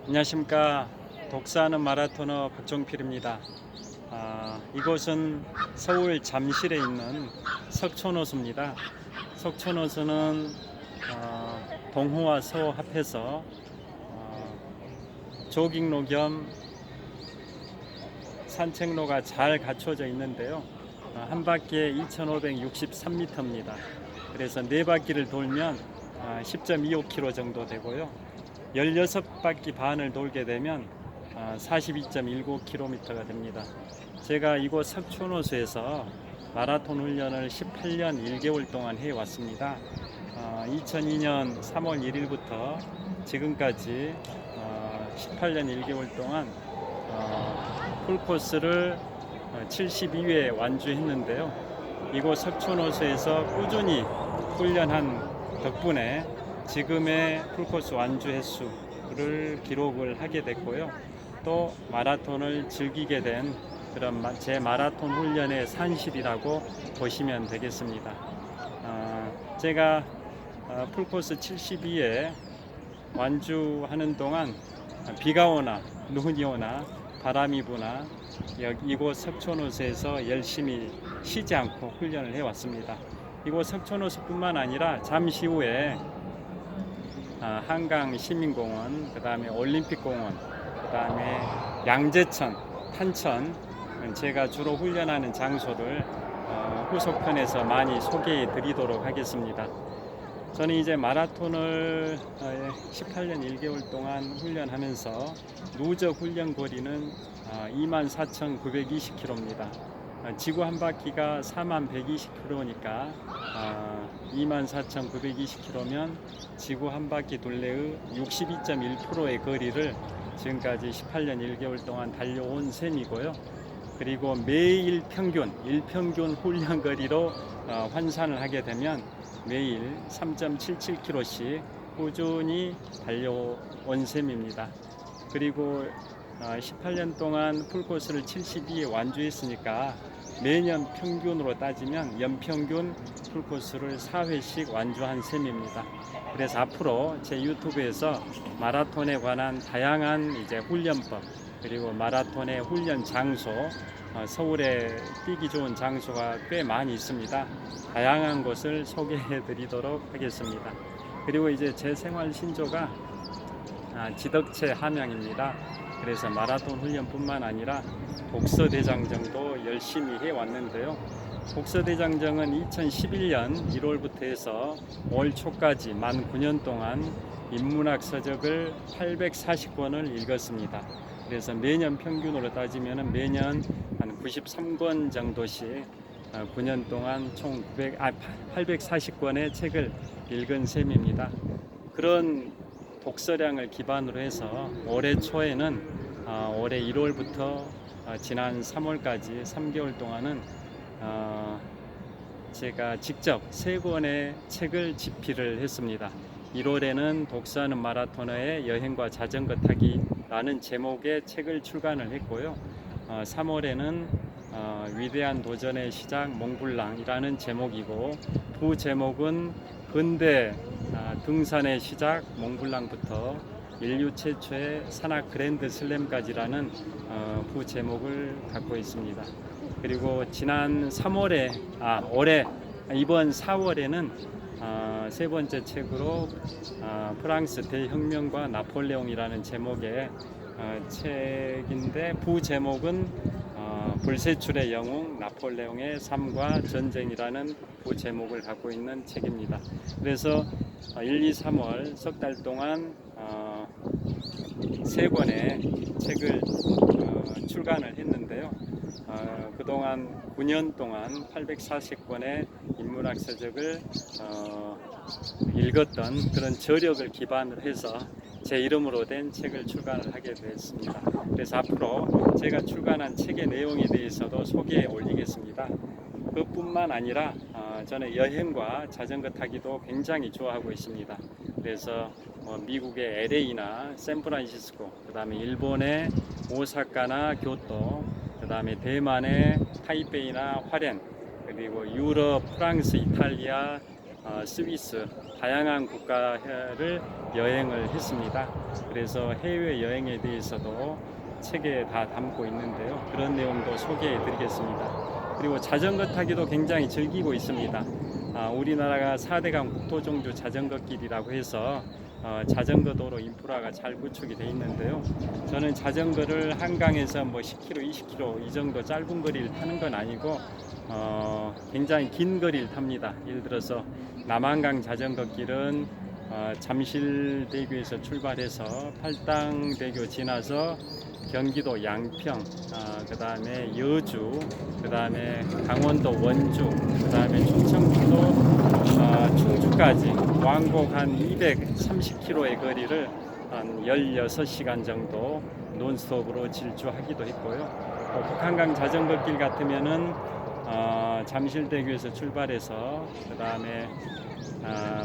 안녕하십니까. 독서하는 마라토너 박종필입니다. 이곳은 서울 잠실에 있는 석촌호수입니다. 석촌호수는 동호와 서 합해서 조깅로 겸 산책로가 잘 갖춰져 있는데요. 한 바퀴에 2563m입니다. 그래서 네 바퀴를 돌면 10.25km 정도 되고요. 16바퀴 반을 돌게 되면 42.19km가 됩니다. 제가 이곳 석촌호수에서 마라톤 훈련을 18년 1개월 동안 해왔습니다. 2002년 3월 1일부터 지금까지 18년 1개월 동안 풀코스를 72회 완주했는데요. 이곳 석촌호수에서 꾸준히 훈련한 덕분에 지금의 풀코스 완주 횟수를 기록을 하게 됐고요. 또 마라톤을 즐기게 된 그런 제 마라톤 훈련의 산실이라고 보시면 되겠습니다. 제가 풀코스 72회 완주하는 동안 비가 오나 눈이 오나 바람이 부나 이곳 석촌호수에서 열심히 쉬지 않고 훈련을 해왔습니다. 이곳 석촌호수뿐만 아니라 잠시 후에 한강 시민공원, 그 다음에 올림픽공원, 그 다음에 양재천, 탄천, 제가 주로 훈련하는 장소를 후속편에서 많이 소개해 드리도록 하겠습니다. 저는 이제 마라톤을 18년 1개월 동안 훈련하면서 누적 훈련 거리는 24,920km입니다. 지구 한 바퀴가 41,120km니까 24,920km면 지구 한 바퀴 둘레의 62.1%의 거리를 지금까지 18년 1개월 동안 달려온 셈이고요. 그리고 매일 평균, 일평균 훈련 거리로 환산을 하게 되면 매일 3.77km씩 꾸준히 달려온 셈입니다. 그리고 18년 동안 풀코스를 72에 완주했으니까 매년 평균으로 따지면 연평균 풀코스를 4회씩 완주한 셈입니다. 그래서 앞으로 제 유튜브에서 마라톤에 관한 다양한 이제 훈련법, 그리고 마라톤의 훈련 장소, 서울에 뛰기 좋은 장소가 꽤 많이 있습니다. 다양한 곳을 소개해 드리도록 하겠습니다. 그리고 이제 제 생활 신조가 지덕체 함양입니다. 그래서 마라톤 훈련뿐만 아니라 독서대장정도 열심히 해왔는데요. 독서대장정은 2011년 1월부터 해서 올 초까지 만 9년 동안 인문학 서적을 840권을 읽었습니다. 그래서 매년 평균으로 따지면 매년 한 93권 정도씩 9년 동안 총 840권의 책을 읽은 셈입니다. 그런 독서량을 기반으로 해서 올해 초에는 올해 1월부터 지난 3월까지 3개월 동안은 제가 직접 3권의 책을 집필을 했습니다. 1월에는 독서하는 마라토너의 여행과 자전거 타기라는 제목의 책을 출간을 했고요. 3월에는 위대한 도전의 시작 몽블랑이라는 제목이고, 부제목은 근대 등산의 시작 몽블랑부터 인류 최초의 산악 그랜드 슬램까지라는 부제목을 갖고 있습니다. 그리고 지난 3월에 올해 이번 4월에는 세 번째 책으로 프랑스 대혁명과 나폴레옹이라는 제목의 책인데, 부제목은 불세출의 영웅 나폴레옹의 삶과 전쟁이라는 부제목을 갖고 있는 책입니다. 그래서 1, 2, 3월 석 달 동안 3권의 책을 출간을 했는데요. 그동안 9년 동안 840권의 인문학 서적을 읽었던 그런 저력을 기반으로 해서 제 이름으로 된 책을 출간을 하게 됐습니다. 그래서 앞으로 제가 출간한 책의 내용에 대해서도 소개해 올리겠습니다. 그뿐만 아니라 저는 여행과 자전거 타기도 굉장히 좋아하고 있습니다. 그래서 미국의 LA나 샌프란시스코, 그 다음에 일본의 오사카나 교토, 그 다음에 대만의 타이베이나 화롄, 그리고 유럽, 프랑스, 이탈리아, 스위스, 다양한 국가를 여행을 했습니다. 그래서 해외 여행에 대해서도 책에 다 담고 있는데요. 그런 내용도 소개해 드리겠습니다. 그리고 자전거 타기도 굉장히 즐기고 있습니다. 우리나라가 4대강 국토종주 자전거길이라고 해서 자전거 도로 인프라가 잘 구축이 되어 있는데요. 저는 자전거를 한강에서 뭐 10km, 20km 이 정도 짧은 거리를 타는 건 아니고 굉장히 긴 거리를 탑니다. 예를 들어서 남한강 자전거길은 잠실대교에서 출발해서 팔당대교 지나서 경기도 양평, 그 다음에 여주, 그 다음에 강원도 원주, 그 다음에 충청북도 충주까지 왕복 한 230km의 거리를 한 16시간 정도 논스톱으로 질주하기도 했고요. 북한강 자전거길 같으면은 잠실대교에서 출발해서 그 다음에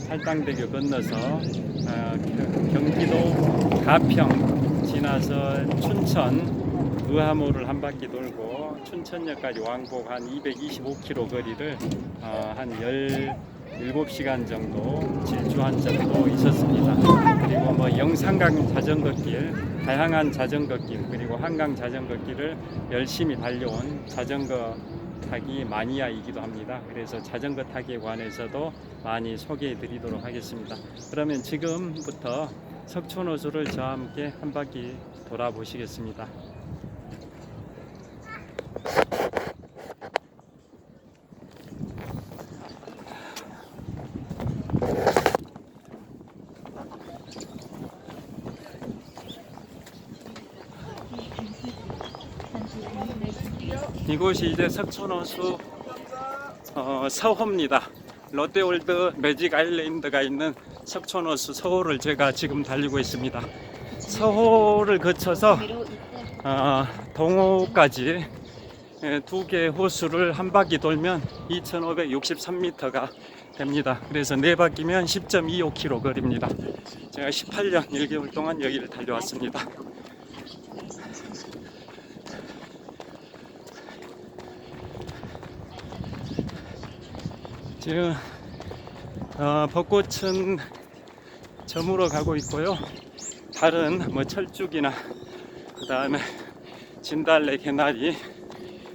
팔당대교 건너서 경기도 가평 지나서 춘천 의하모를 한 바퀴 돌고 춘천역까지 왕복 한 225km 거리를 한 17시간 정도 질주한 적도 있었습니다. 그리고 뭐 영산강 자전거길, 다양한 자전거길, 그리고 한강 자전거길을 열심히 달려온 자전거 타기 마니아이기도 합니다. 그래서 자전거 타기에 관해서도 많이 소개해 드리도록 하겠습니다. 그러면 지금부터 석촌호수를 저와 함께 한 바퀴 돌아보시겠습니다. 이곳이 이제 석촌호수 서호입니다. 롯데월드 매직 아일랜드가 있는 석촌호수 서호를 제가 지금 달리고 있습니다. 서호를 거쳐서 동호까지 두 개의 호수를 한 바퀴 돌면 2563m가 됩니다. 그래서 네 바퀴면 10.25km 거리입니다. 제가 18년 1개월 동안 여기를 달려왔습니다. 지금 벚꽃은 저물어 가고 있고요. 다른 뭐 철쭉이나 그 다음에 진달래, 개나리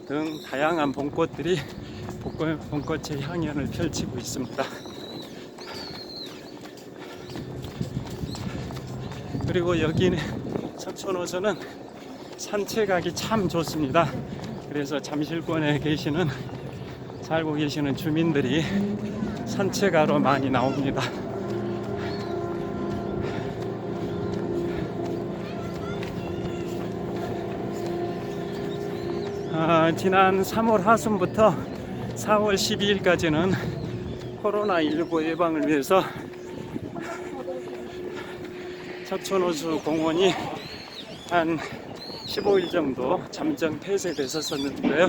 등 다양한 봄꽃들이 봄꽃의 향연을 펼치고 있습니다. 그리고 여기 석촌호수는 산책하기 참 좋습니다. 그래서 잠실권에 살고 계시는 주민들이 산책하러 많이 나옵니다. 지난 3월 하순부터 4월 12일까지는 코로나19 예방을 위해서 석촌호수 공원이 한 15일 정도 잠정 폐쇄됐었는데요.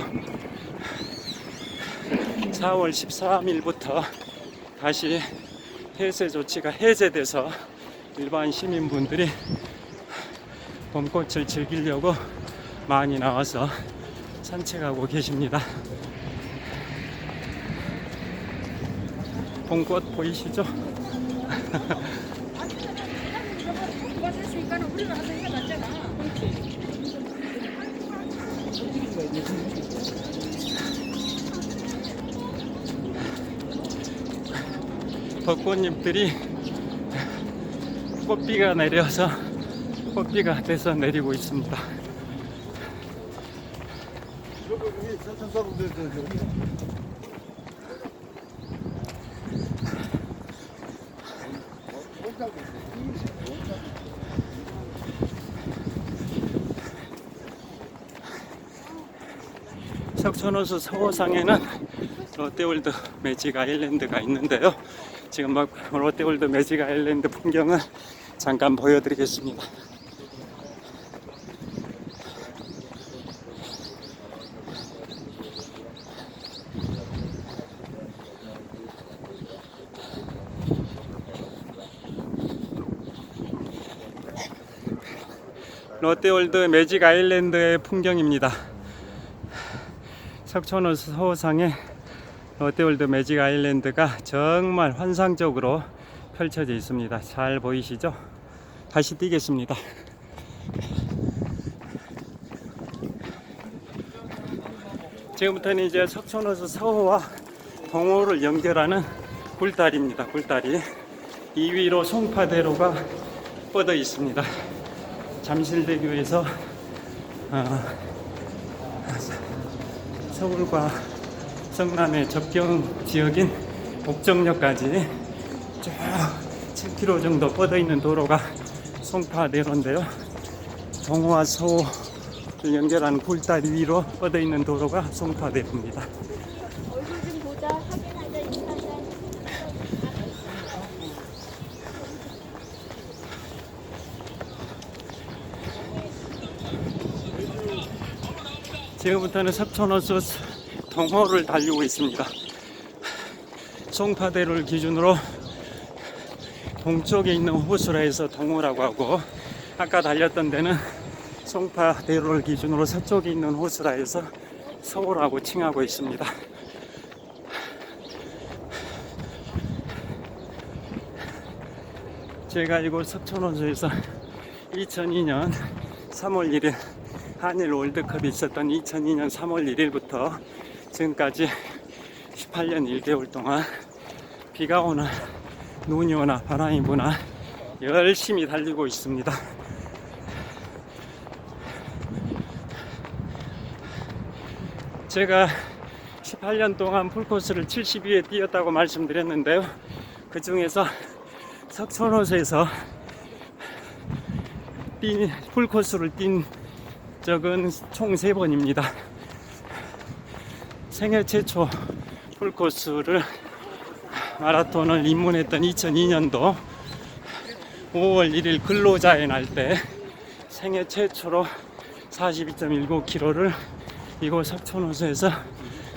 4월 13일부터 다시 폐쇄 조치가 해제돼서 일반 시민분들이 봄꽃을 즐기려고 많이 나와서 산책하고 계십니다. 봄꽃 보이시죠? 벚꽃잎들이 꽃비가 내려서 꽃비가 돼서 내리고 있습니다. 석촌호수 서호상에는 롯데월드 매직 아일랜드가 있는데요. 지금 막 롯데월드 매직 아일랜드 풍경을 잠깐 보여드리겠습니다. 롯데월드 매직 아일랜드의 풍경입니다. 석촌호수 서호상에 롯데월드 매직 아일랜드가 정말 환상적으로 펼쳐져 있습니다. 잘 보이시죠? 다시 뛰겠습니다. 지금부터는 이제 석촌호수 서호와 동호를 연결하는 굴다리입니다. 굴다리. 이 위로 송파대로가 뻗어 있습니다. 잠실대교에서 서울과 성남의 접경 지역인 옥정역까지 쭉 7km 정도 뻗어 있는 도로가 송파대로인데요. 동호와 서호를 연결하는 굴다리 위로 뻗어 있는 도로가 송파대로입니다. 얼굴 좀 보자. 확인하자. 인사하자. 지금부터는 석촌호수 동호를 달리고 있습니다. 송파대로를 기준으로 동쪽에 있는 호수라 해서 동호라고 하고, 아까 달렸던 데는 송파대로를 기준으로 서쪽에 있는 호수라 해서 서호라고 칭하고 있습니다. 제가 이곳 석촌호수에서 2002년 3월 1일 한일 월드컵이 있었던 2002년 3월 1일부터 지금까지 18년 1개월 동안 비가 오나 눈이 오나 바람이 부나 열심히 달리고 있습니다. 제가 18년 동안 풀코스를 72회 뛰었다고 말씀드렸는데요. 그 중에서 석촌호수에서 풀코스를 뛴 적은 총 3번입니다. 생애 최초 풀코스를 마라톤을 입문했던 2002년도 5월 1일 근로자의 날 때 생애 최초로 42.19km를 이곳 석촌호수에서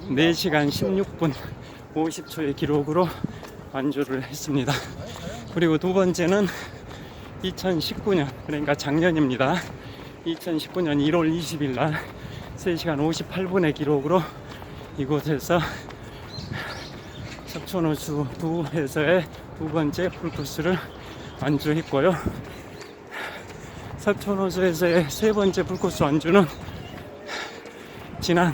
4시간 16분 50초의 기록으로 완주를 했습니다. 그리고 두 번째는 2019년, 그러니까 작년입니다. 2019년 1월 20일 날 3시간 58분의 기록으로 이곳에서 석촌호수 두에서의 두 번째 풀코스를 완주했고요. 석촌호수에서의 세 번째 풀코스 완주는 지난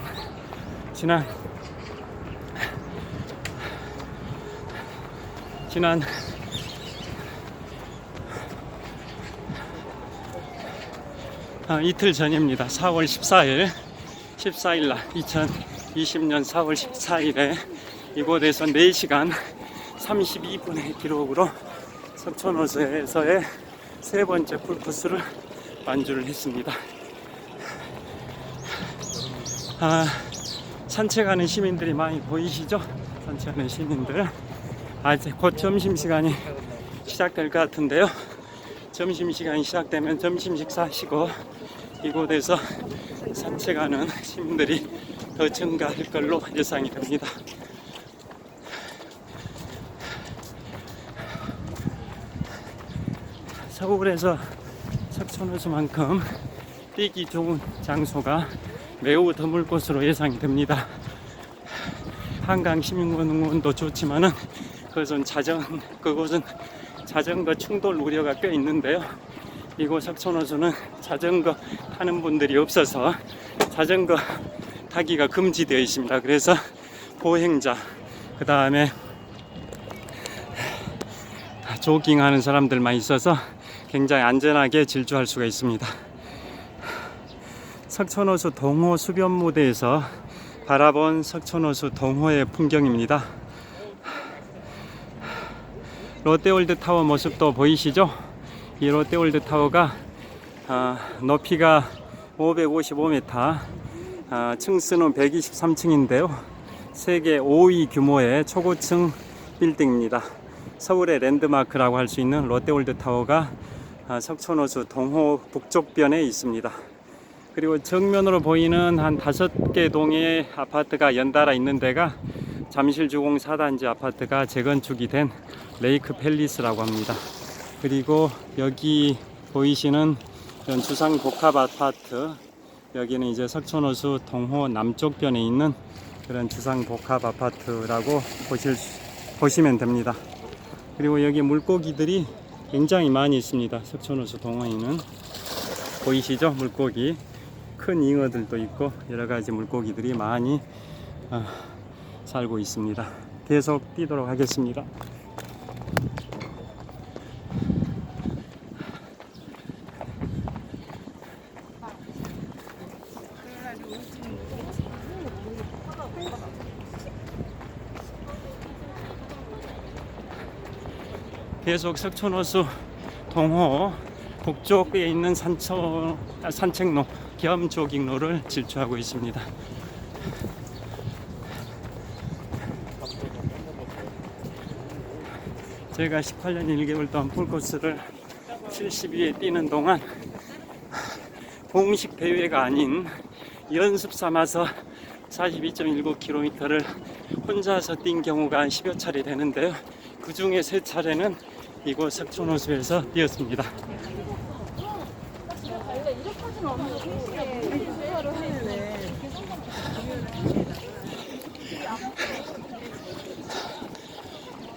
2일 전입니다. 4월 14일 날 2020년 4월 14일에 이곳에서 4시간 32분의 기록으로 석촌호수에서의 세 번째 풀코스를 완주를 했습니다. 산책하는 시민들이 많이 보이시죠? 산책하는 시민들. 아직 곧 점심시간이 시작될 것 같은데요. 점심시간이 시작되면 점심 식사하시고 이곳에서 산책하는 시민들이 더 증가할 걸로 예상이 됩니다. 서울에서 석촌호수만큼 뛰기 좋은 장소가 매우 드물 곳으로 예상이 됩니다. 한강 시민공원도 좋지만은 그것은 자전거 충돌 우려가 꽤 있는데요. 이곳 석촌호수는 자전거 타는 분들이 없어서 자전거 타기가 금지되어 있습니다. 그래서 보행자, 그 다음에 조깅하는 사람들만 있어서 굉장히 안전하게 질주할 수가 있습니다. 석촌호수 동호 수변무대에서 바라본 석촌호수 동호의 풍경입니다. 롯데월드타워 모습도 보이시죠? 이 롯데월드타워가 높이가 555m, 층수는 123층인데요. 세계 5위 규모의 초고층 빌딩입니다. 서울의 랜드마크라고 할 수 있는 롯데월드타워가 석촌호수 동호 북쪽변에 있습니다. 그리고 정면으로 보이는 한 5개 동의 아파트가 연달아 있는 데가 잠실주공 4단지 아파트가 재건축이 된 레이크 팰리스라고 합니다. 그리고 여기 보이시는 이런 주상 복합 아파트, 여기는 이제 석촌호수 동호 남쪽변에 있는 그런 주상 복합 아파트라고 보시면 됩니다. 그리고 여기 물고기들이 굉장히 많이 있습니다. 석촌호수 동호에는 보이시죠? 물고기 큰 잉어들도 있고 여러 가지 물고기들이 많이 살고 있습니다. 계속 뛰도록 하겠습니다. 계속 석촌호수 동호 북쪽에 있는 산책로 겸 조깅로를 질주하고 있습니다. 제가 18년 1개월 동안 풀코스를 70위에 뛰는 동안 공식 대회가 아닌 연습 삼아서 42.19km를 혼자서 뛴 경우가 10여 차례 되는데요. 그 중에 3차례는 이곳 석촌호수에서 뛰었습니다.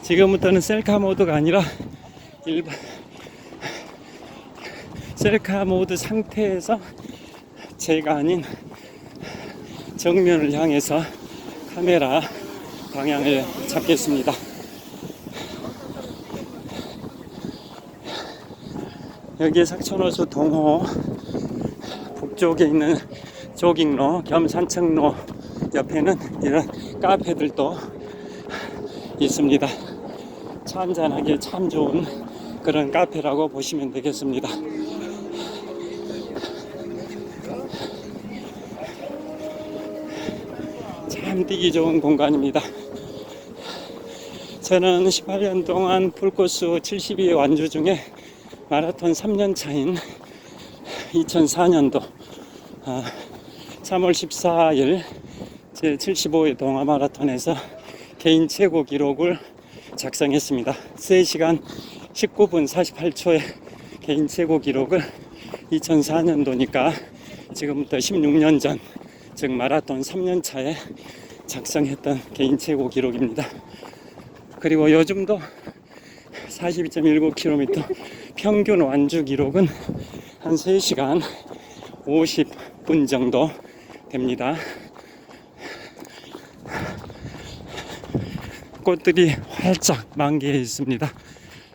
지금부터는 셀카 모드가 아니라 일반 셀카 모드 상태에서 제가 아닌 정면을 향해서 카메라 방향을 잡겠습니다. 여기 석촌호수 동호 북쪽에 있는 조깅로 겸 산책로 옆에는 이런 카페들도 있습니다. 차 한잔하기에 참 좋은 그런 카페라고 보시면 되겠습니다. 참 뛰기 좋은 공간입니다. 저는 18년 동안 풀코스 72회 완주 중에 마라톤 3년 차인 2004년도 3월 14일 제 75회 동아 마라톤에서 개인 최고 기록을 작성했습니다. 3시간 19분 48초의 개인 최고 기록을 2004년도니까 지금부터 16년 전, 즉 마라톤 3년 차에 작성했던 개인 최고 기록입니다. 그리고 요즘도 42.19km 평균 완주 기록은 한 3시간 50분 정도 됩니다. 꽃들이 활짝 만개해 있습니다.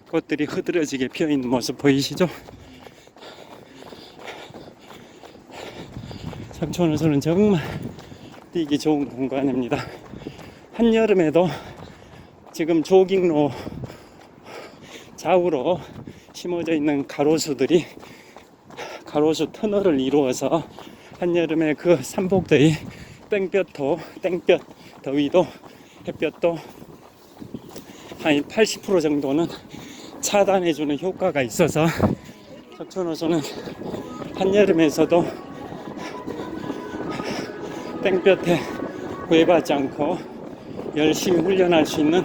꽃들이 흐드러지게 피어 있는 모습 보이시죠? 석촌호수는 정말 뛰기 좋은 공간입니다. 한여름에도 지금 조깅로 좌우로 심어져 있는 가로수들이 가로수 터널을 이루어서 한여름에 그 삼복더위 땡볕 더위도 햇볕도 한 80% 정도는 차단해주는 효과가 있어서 석촌호수는 한여름에서도 땡볕에 구애받지 않고 열심히 훈련할 수 있는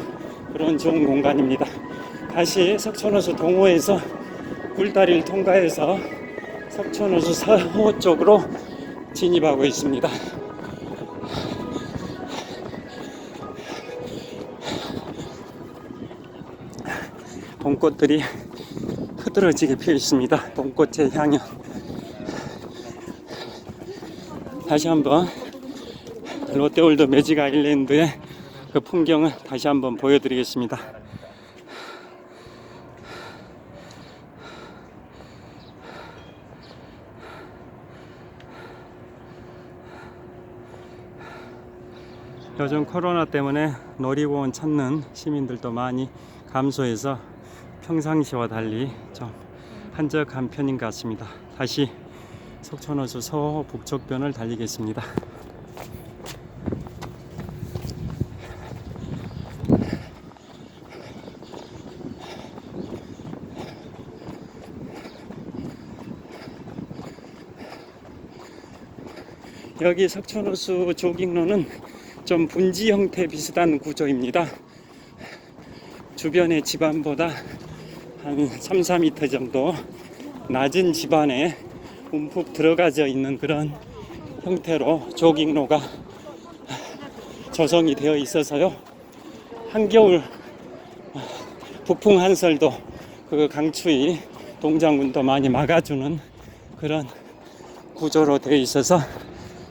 그런 좋은 공간입니다. 다시 석촌호수 동호에서 굴다리를 통과해서 석촌호수 서호 쪽으로 진입하고 있습니다. 봄꽃들이 흐드러지게 피어 있습니다. 봄꽃의 향연. 다시 한번 롯데월드 매직 아일랜드의 그 풍경을 다시 한번 보여드리겠습니다. 요즘 코로나 때문에 놀이공원 찾는 시민들도 많이 감소해서 평상시와 달리 좀 한적한 편인 것 같습니다. 다시 석촌호수 서호 북쪽변을 달리겠습니다. 여기 석촌호수 조깅로는 좀 분지 형태 비슷한 구조입니다. 주변의 집안보다 한 3, 4m 정도 낮은 집안에 움푹 들어가져 있는 그런 형태로 조깅로가 조성이 되어 있어서요. 한겨울 북풍 한설도 그 강추위 동장군도 많이 막아주는 그런 구조로 되어 있어서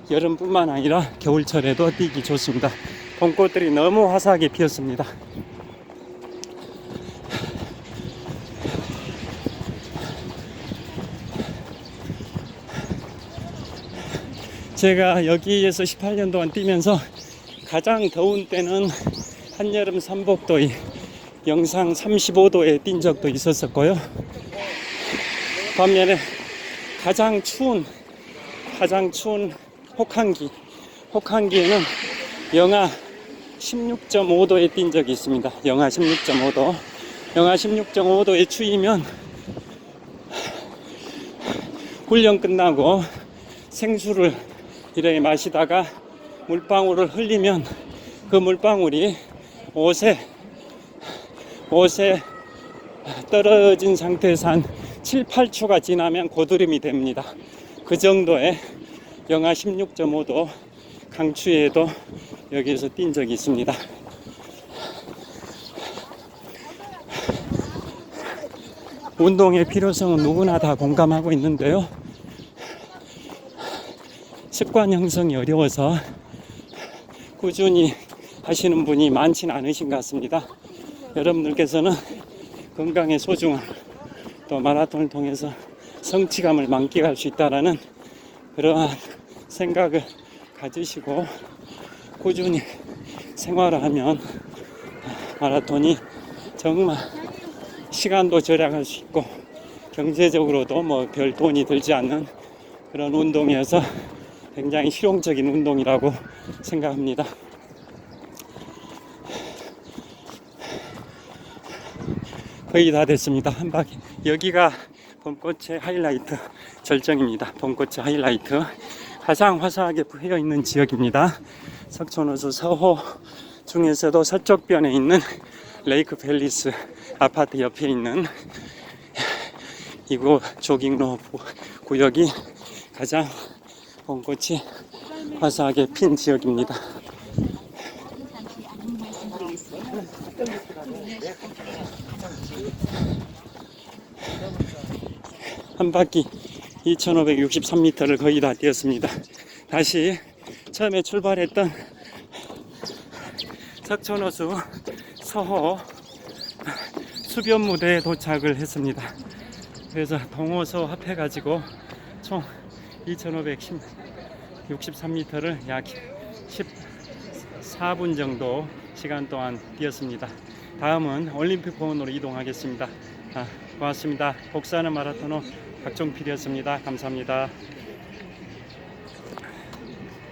여름뿐만 아니라 겨울철에도 뛰기 좋습니다. 봄꽃들이 너무 화사하게 피었습니다. 제가 여기에서 18년 동안 뛰면서 가장 더운 때는 한여름 삼복도의 영상 35도에 뛴 적도 있었고요. 반면에 가장 추운 혹한기에는 영하 16.5도에 뛴 적이 있습니다. 영하 16.5도. 영하 16.5도의 추위면 훈련 끝나고 생수를 이렇게 마시다가 물방울을 흘리면 그 물방울이 옷에 떨어진 상태에서 한 7, 8초가 지나면 고드름이 됩니다. 그 정도의 영하 16.5도 강추위에도 여기에서 뛴 적이 있습니다. 운동의 필요성은 누구나 다 공감하고 있는데요. 습관 형성이 어려워서 꾸준히 하시는 분이 많지는 않으신 것 같습니다. 여러분들께서는 건강의 소중함, 또 마라톤을 통해서 성취감을 만끽할 수 있다는 그러한 생각을 가지시고 꾸준히 생활을 하면 마라톤이 정말 시간도 절약할 수 있고 경제적으로도 뭐 별 돈이 들지 않는 그런 운동이어서 굉장히 실용적인 운동이라고 생각합니다. 거의 다 됐습니다. 한 바퀴. 여기가 봄꽃의 하이라이트 절정입니다. 봄꽃의 하이라이트. 가장 화사하게 피어 있는 지역입니다. 석촌호수 서호 중에서도 서쪽변에 있는 레이크 팰리스 아파트 옆에 있는 이곳 조깅로 구역이 가장 봄꽃이 화사하게 핀 지역입니다. 한 바퀴 2563m를 거의 다 뛰었습니다. 다시 처음에 출발했던 석촌호수 서호 수변무대에 도착을 했습니다. 그래서 동호서 합해가지고 총 2563m를 약 14분 정도 시간 동안 뛰었습니다. 다음은 올림픽공원으로 이동하겠습니다. 고맙습니다. 복수하는 마라토너 박종필이었습니다. 감사합니다.